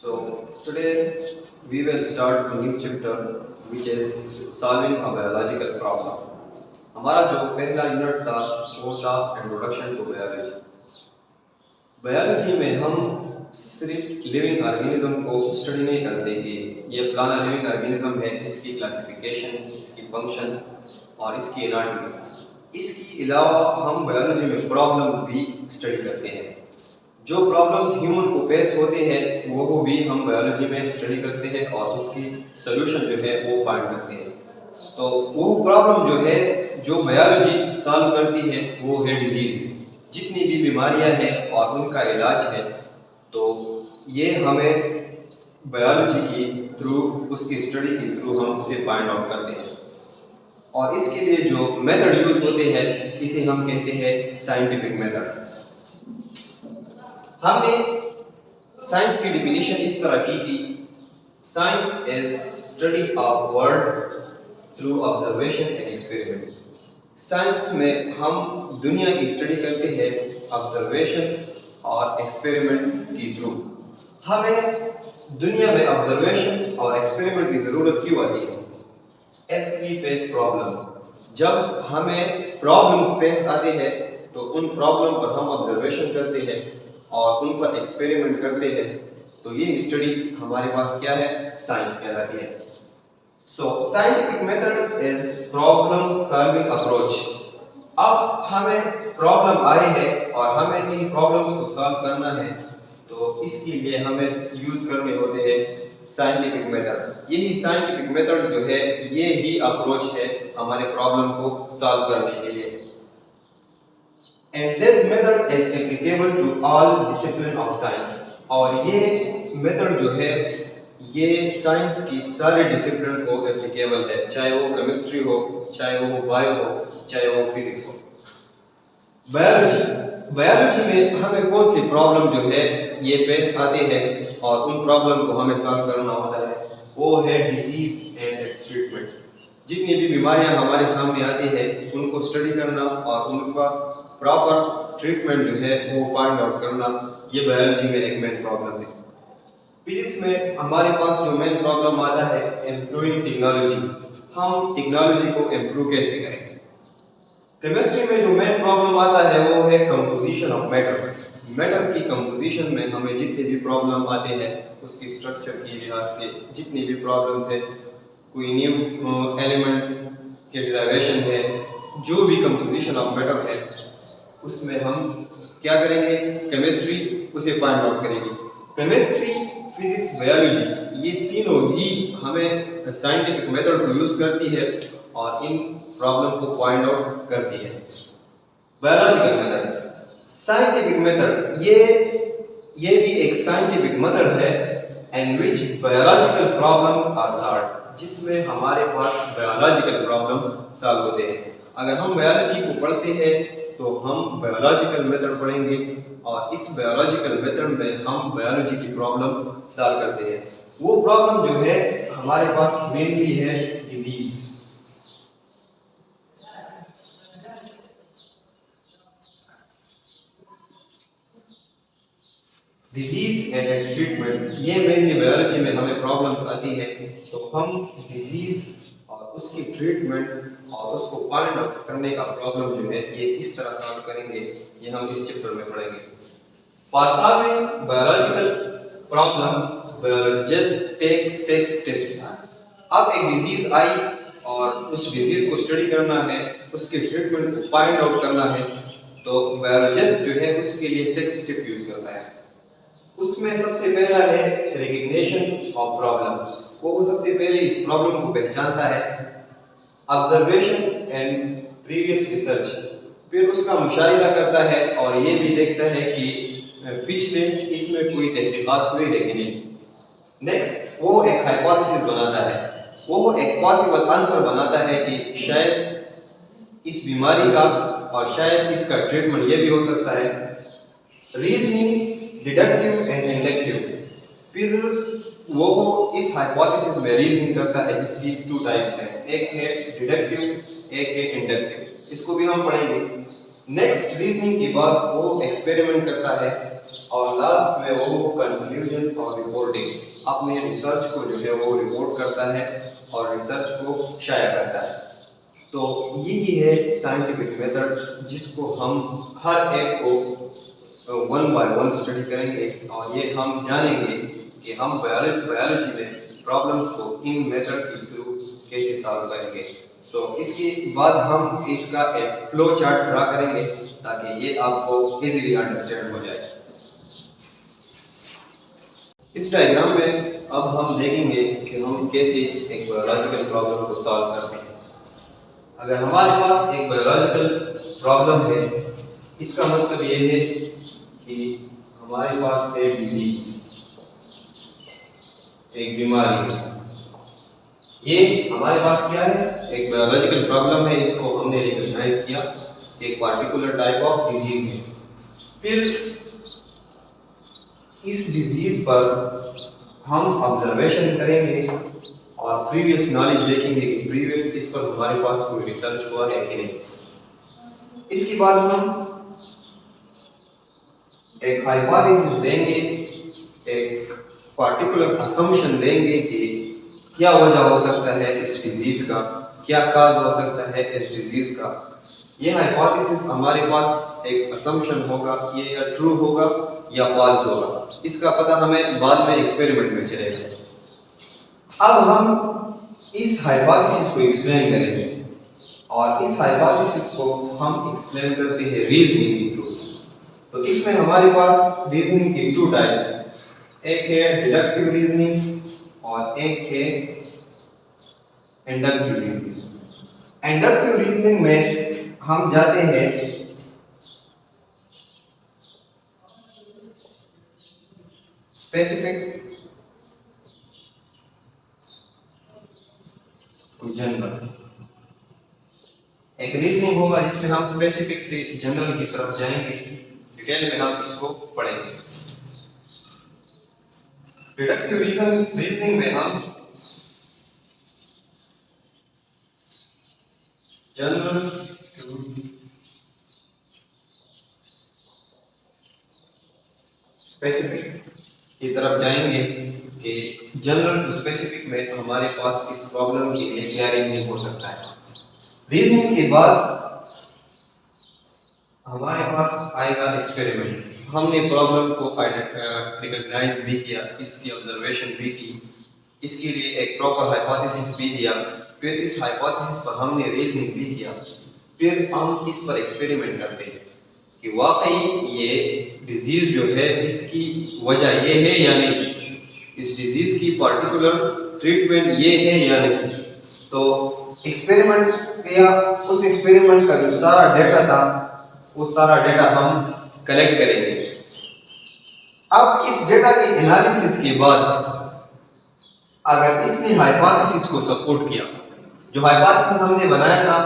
So today we will start a new chapter which is solving a biological problem. हमारा जो पहला unit था वो था इंट्रोडक्शन टू बायोलॉजी। बायोलॉजी में हम सिर्फ लिविंग ऑर्गेनिज्म को स्टडी नहीं करते कि ये फलाना लिविंग ऑर्गेनिज्म है, इसकी क्लासिफिकेशन, इसकी फंक्शन और इसकी एनाटॉमी। इसके अलावा हम बायोलॉजी में प्रॉब्लम्स भी स्टडी करते हैं। जो प्रॉब्लम्स ह्यूमन को फेस होते हैं वो भी हम बायोलॉजी में स्टडी करते हैं और उसकी सोल्यूशन जो है वो फाइंड करते हैं। तो वो प्रॉब्लम जो है जो बायोलॉजी सॉल्व करती है वो है डिजीज। जितनी भी बीमारियां हैं और उनका इलाज है, तो ये हमें बायोलॉजी की थ्रू, उसकी स्टडी के थ्रू हम उसे फाइंड आउट करते हैं। और इसके लिए जो मेथड यूज होते हैं इसे हम कहते हैं साइंटिफिक मेथड। हमने साइंस की डिफिनीशन इस तरह की थी, science is study of world through observation and experiment. Science में हम दुनिया की स्टडी करते हैं ऑब्जर्वेशन और एक्सपेरिमेंट के थ्रू। हमें दुनिया में ऑब्जर्वेशन और एक्सपेरिमेंट की ज़रूरत क्यों आती है? इफ वी फेस प्रॉब्लम, जब हमें प्रॉब्लम्स फेस आते हैं तो उन प्रॉब्लम पर हम ऑब्जर्वेशन करते हैं और उन पर एक्सपेरिमेंट करते हैं, तो ये स्टडी हमारे पास क्या है? साइंस कहलाती है। सो scientific method is problem solving approach. अब हमें प्रॉब्लम आए हैं और हमें इन प्रॉब्लम्स को सॉल्व करना है, तो इसके लिए हमें यूज करने होते हैं साइंटिफिक मेथड। यही साइंटिफिक मेथड जो है ये ही अप्रोच है हमारे प्रॉब्लम को सॉल्व करने के लिए। And this method is applicable to all discipline of science। और ये मेथड जो है ये साइंस की सारे डिसिप्लिन को एप्लीकेबल है, चाहे वो केमिस्ट्री हो, चाहे वो बायो हो, चाहे वो फिजिक्स हो। बायोलॉजी में हमें कौन सी प्रॉब्लम जो है ये फेस आते हैं और उन प्रॉब्लम को हमें सॉल्व करना होता है, वो है डिजीज एंड इट्स ट्रीटमेंट। जितनी भी बीमारियां हमारे सामने आती है उनको स्टडी करना और उनका प्रॉपर ट्रीटमेंट जो है वो फाइंड आउट करना, ये बायोलॉजी में एक मेन प्रॉब्लम है। फिजिक्स में हमारे पास जो मेन प्रॉब्लम आता है इम्प्रूविंग टेक्नोलॉजी, हम टेक्नोलॉजी को इम्प्रूव कैसे करें। केमिस्ट्री में जो मेन प्रॉब्लम आता है वो है कंपोजिशन ऑफ मैटर। मैटर की कंपोजिशन में हमें जितने भी प्रॉब्लम आते हैं उसकी स्ट्रक्चर के लिहाज से जितनी भी प्रॉब्लम्स है, कोई न्यू एलिमेंट के डिराइवेशन है, जो भी कंपोजिशन ऑफ मैटर है, उसमें हम क्या करेंगे? केमिस्ट्री उसे फाइंड आउट करेगी। केमिस्ट्री, फिजिक्स, बायोलॉजी ये तीनों ही हमें साइंटिफिक मेथड को यूज करती है और इन प्रॉब्लम को फाइंड आउट करती है। बायोलॉजिकल मेथड, साइंटिफिक मेथड, ये भी एक साइंटिफिक मेथड है इन which biological problems are solved, जिसमें हमारे पास बायोलॉजिकल प्रॉब्लम सॉल्व होते हैं। अगर हम बायोलॉजी को पढ़ते हैं तो हम बायोलॉजिकल मेथड पढ़ेंगे और इस बायोलॉजिकल मेथड में हम बायोलॉजी की प्रॉब्लम सॉल्व करते हैं। वो प्रॉब्लम जो है हमारे पास मेनली है disease. Disease and it's treatment, ये मेनली बायोलॉजी में हमें प्रॉब्लम्स आती है, तो हम डिजीज और उसकी ट्रीटमेंट और उसको फाइंड आउट करने का प्रॉब्लम जो है ये किस तरह सॉल्व करेंगे, ये हम इस चैप्टर में पढ़ेंगे। For solving biological problem, biologist take 6 steps. अब एक डिजीज आई और उस डिजीज को स्टडी करना है, उसके ट्रीटमेंट को फाइंड आउट करना है, तो बायोलॉजिस्ट जो है उसके लिए 6 स्टेप यूज करता है। उसमें सबसे पहला है रिकग्निशन ऑफ प्रॉब्लम। वो सबसे पहले इस प्रॉब्लम को पहचानता है, ऑब्जर्वेशन एंड प्रीवियस रिसर्च, फिर उसका मुशाहिदा करता है और ये भी देखता है कि पिछले इसमें कोई तहकीकात हुई है कि नहीं। नेक्स्ट वो एक हाइपोथेसिस बनाता है, वो एक पॉसिबल आंसर बनाता है कि शायद इस बीमारी का और शायद इसका ट्रीटमेंट ये भी हो सकता है। रीजनिंग, डिडक्टिव एंड इंडक्टिव, फिर वो इस हाइपोथेसिस में रीजनिंग करता है जिसकी 2 टाइप्स हैं, एक है डिडक्टिव, एक है इंडक्टिव। इसको भी हम पढ़ेंगे। नेक्स्ट रीजनिंग के बाद वो एक्सपेरिमेंट करता है और लास्ट में वो कंक्लूजन और रिपोर्टिंग अपने रिसर्च को जो है वो रिपोर्ट करता है और रिसर्च को शाया करता है। तो यही है साइंटिफिक मेथड जिसको हम हर एक को वन बाय वन स्टडी करेंगे और ये हम जानेंगे कि हम बायोलॉजी में प्रॉब्लम्स को इन मेथड के थ्रू कैसे सॉल्व करेंगे। सो इसके बाद हम इसका एक फ्लो चार्ट ड्रा करेंगे ताकि ये आपको इजीली अंडरस्टैंड हो जाए। इस डायग्राम में अब हम देखेंगे कि हम कैसे एक बायोलॉजिकल प्रॉब्लम को सॉल्व करते हैं। अगर हमारे पास एक बायोलॉजिकल प्रॉब्लम है, इसका मतलब ये है कि हमारे पास है डिजीज, एक बीमारी है। ये हमारे पास क्या है? एक बायोलॉजिकल प्रॉब्लम है, इसको हमने रिकॉग्नाइज किया एक पार्टिकुलर टाइप ऑफ डिजीज है। फिर इस डिजीज पर हम ऑब्जर्वेशन करेंगे और प्रीवियस नॉलेज देखेंगे कि प्रीवियस इस पर हमारे पास कोई रिसर्च हुआ है कि नहीं। इसके बाद हम एक हाइपोथेसिस देंगे, एक पार्टिकुलर असम्पशन देंगे कि क्या वजह हो सकता है इस डिजीज का, क्या काज हो सकता है इस डिजीज का। ये हाइपोथेसिस हमारे पास एक असम्पशन होगा, ये या ट्रू होगा या फॉल्स होगा। इसका पता हमें बाद में एक्सपेरिमेंट में चलेगा। अब हम इस हाइपोथेसिस को एक्सप्लेन करेंगे और इस हाइपोथेसिस को हम एक्सप्लेन करते हैं रीजनिंग के थ्रू। तो इसमें हमारे पास रीजनिंग के टू टाइप्स हैं, एक है डिडक्टिव रीजनिंग और एक है इंडक्टिव रीजनिंग। इंडक्टिव रीजनिंग में हम जाते हैं स्पेसिफिक टू जनरल। एक रीजनिंग होगा जिसमें हम स्पेसिफिक से जनरल की तरफ जाएंगे, डिटेल में हम इसको पढ़ेंगे। डिडक्टिव रीजनिंग में हम जनरल टू स्पेसिफिक की तरफ जाएंगे कि जनरल टू स्पेसिफिक में हमारे पास इस प्रॉब्लम के लिए क्या रीजनिंग हो सकता है। रीजनिंग के बाद हमारे पास आएगा एक्सपेरिमेंट। हमने प्रॉब्लम को रिकॉग्नाइज भी किया, इसकी ऑब्जर्वेशन भी की, इसके लिए एक प्रॉपर हाइपोथेसिस भी दिया, फिर इस हाइपोथेसिस पर हमने रीजनिंग भी किया, फिर हम इस पर एक्सपेरिमेंट करते हैं कि वाकई ये डिजीज जो है इसकी वजह ये है या नहीं, इस डिजीज की पार्टिकुलर ट्रीटमेंट ये है या नहीं। तो एक्सपेरिमेंट किया, उस एक्सपेरिमेंट का जो सारा डेटा था वो सारा डेटा हम कलेक्ट करेंगे। अब इस डेटा के एनालिसिस के बाद अगर इसने हाइपोथेसिस को सपोर्ट किया, जो हाइपोथेसिस हमने बनाया था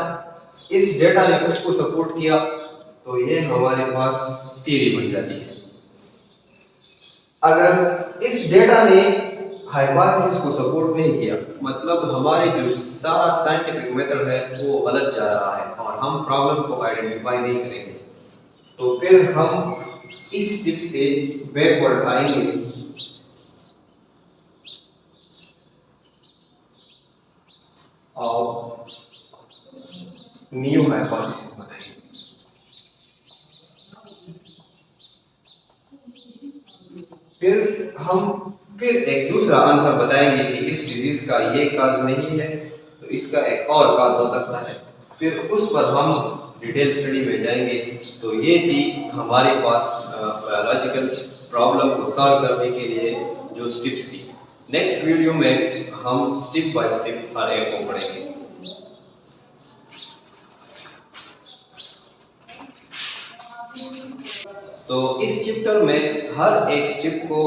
इस डेटा ने उसको सपोर्ट किया, तो ये हमारे पास थ्योरी बन जाती है। अगर इस डेटा ने हाइपोथेसिस को सपोर्ट नहीं किया, मतलब हमारे जो सारा साइंटिफिक मेथड है वो गलत जा रहा है और हम प्रॉब्लम को आइडेंटिफाई नहीं करेंगे, तो फिर हम इस टिप से बैकवर्ड आएंगे और न्यू हाइपोथेसिस बनाएंगे। फिर एक दूसरा आंसर बताएंगे कि इस डिजीज का ये काज नहीं है तो इसका एक और काज हो सकता है, फिर उस पर हम डिटेल स्टडी में जाएंगे। तो ये थी हमारे पास बायोलॉजिकल प्रॉब्लम को सॉल्व करने के लिए जो स्टेप्स थी। नेक्स्ट वीडियो में हम स्टेप बाय स्टेप हर एक को पढ़ेंगे। तो इस चैप्टर में हर एक स्टेप को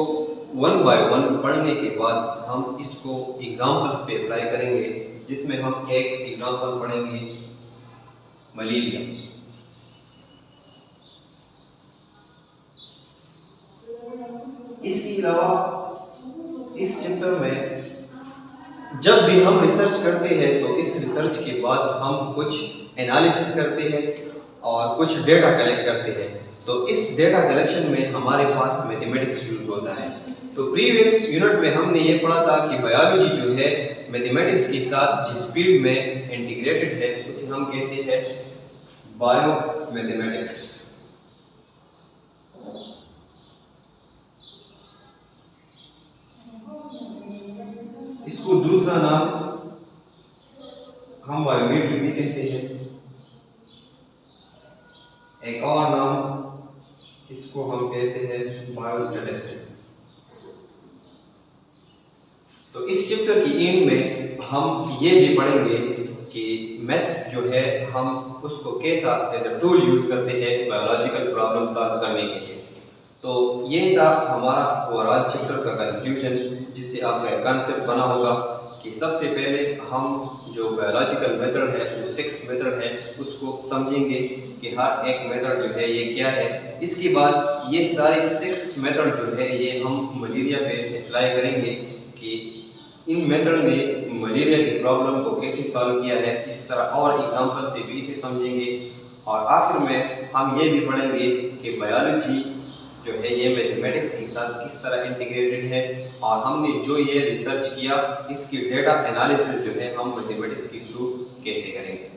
वन बाय वन पढ़ने के बाद हम इसको एग्जाम्पल्स पे अप्लाई करेंगे, जिसमें हम एक एग्जाम्पल पढ़ेंगे मलेरिया। इसके अलावा इस चैप्टर में जब भी हम रिसर्च करते हैं तो इस रिसर्च के बाद हम कुछ एनालिसिस करते हैं और कुछ डेटा कलेक्ट करते हैं। तो इस डेटा कलेक्शन में हमारे पास मैथमेटिक्स यूज होता है। तो प्रीवियस यूनिट में हमने ये पढ़ा था कि बायोलॉजी जो है मैथमेटिक्स के साथ जिस फील्ड में इंटीग्रेटेड है उसे हम कहते हैं बायो मैथमेटिक्स। इसको दूसरा नाम हम बायोमेट्री भी कहते हैं। एक और नाम इसको हम कहते हैं बायोस्टैटिस्टिक्स। तो इस चैप्टर की एंड में हम ये भी पढ़ेंगे कि मैथ्स जो है हम उसको कैसा एज अ टूल यूज करते हैं बायोलॉजिकल प्रॉब्लम सॉल्व करने के लिए। तो ये था हमारा ओवरऑल चैप्टर का कंक्लूजन, जिससे आपका एक कॉन्सेप्ट बना होगा कि सबसे पहले हम जो बायोलॉजिकल मेथड है, जो 6 मेथड है, उसको समझेंगे कि हर एक मेथड जो है ये क्या है। इसके बाद ये सारे 6 मेथड जो है ये हम मलेरिया पे अप्लाई करेंगे कि इन मेथड ने मलेरिया की प्रॉब्लम को कैसे सॉल्व किया है। इस तरह और एग्जांपल से भी इसे समझेंगे। और आखिर में हम ये भी पढ़ेंगे कि बायोलॉजी जो है ये मैथमेटिक्स के साथ किस तरह इंटीग्रेटेड है, और हमने जो ये रिसर्च किया इसकी डेटा एनालिसिस जो है हम मैथमेटिक्स के थ्रू कैसे करेंगे।